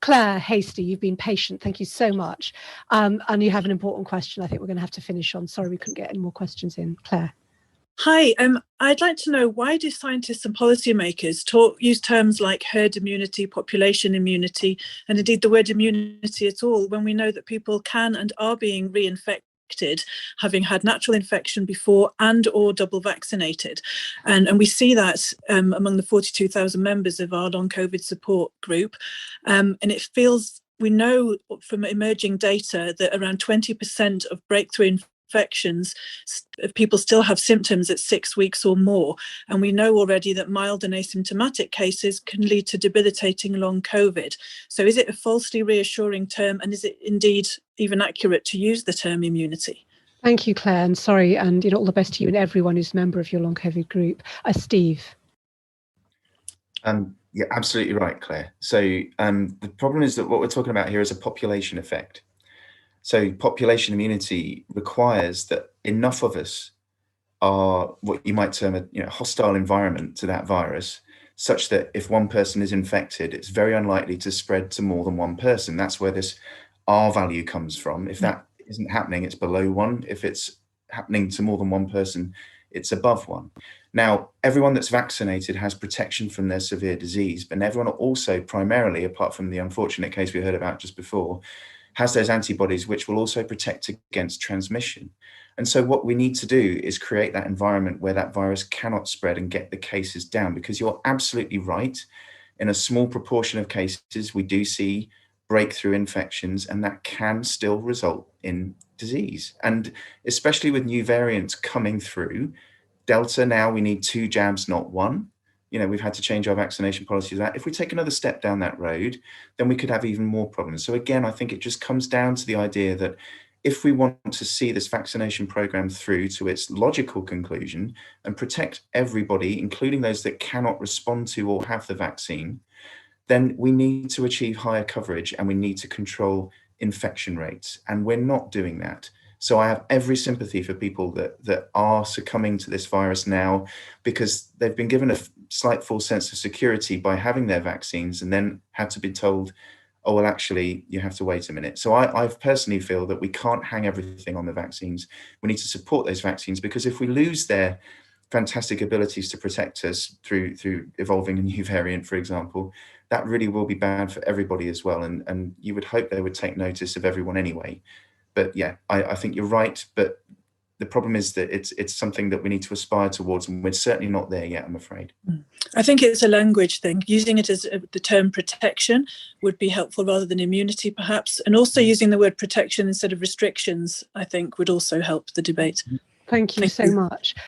Claire Hastie, you've been patient. Thank you so much. And you have an important question I think we're going to have to finish on. Sorry, we couldn't get any more questions in. Claire. Hi, I'd like to know, why do scientists and policymakers use terms like herd immunity, population immunity, and indeed the word immunity at all, when we know that people can and are being reinfected, having had natural infection before and or double vaccinated? And we see that among the 42,000 members of our long COVID support group. And it feels, we know from emerging data that around 20% of breakthrough infections, people still have symptoms at 6 weeks or more. And we know already that mild and asymptomatic cases can lead to debilitating long COVID. So is it a falsely reassuring term? And is it indeed even accurate to use the term immunity? Thank you, Claire. And sorry, and all the best to you and everyone who's a member of your long COVID group. Steve. Yeah, absolutely right, Claire. So the problem is that what we're talking about here is a population effect. So population immunity requires that enough of us are what you might term a hostile environment to that virus, such that if one person is infected, it's very unlikely to spread to more than one person. That's where this R value comes from. If that isn't happening, it's below 1. If it's happening to more than one person, it's above 1. Now, everyone that's vaccinated has protection from their severe disease, but everyone also primarily, apart from the unfortunate case we heard about just before, has those antibodies which will also protect against transmission. And so what we need to do is create that environment where that virus cannot spread and get the cases down, because you're absolutely right. In a small proportion of cases, we do see breakthrough infections, and that can still result in disease. And especially with new variants coming through, Delta, now we need 2 jabs, not 1. We've had to change our vaccination policies. If we take another step down that road, then we could have even more problems. So again, I think it just comes down to the idea that if we want to see this vaccination program through to its logical conclusion and protect everybody, including those that cannot respond to or have the vaccine, then we need to achieve higher coverage and we need to control infection rates. And we're not doing that. So I have every sympathy for people that are succumbing to this virus now, because they've been given a slight false sense of security by having their vaccines and then had to be told, oh, well, actually, you have to wait a minute. So I personally feel that we can't hang everything on the vaccines. We need to support those vaccines, because if we lose their fantastic abilities to protect us through evolving a new variant, for example, that really will be bad for everybody as well. And you would hope they would take notice of everyone anyway. But yeah, I think you're right. But the problem is that it's something that we need to aspire towards, and we're certainly not there yet, I'm afraid. I think it's a language thing. Using it as the term protection would be helpful rather than immunity, perhaps. And also using the word protection instead of restrictions, I think, would also help the debate. Thank you so much.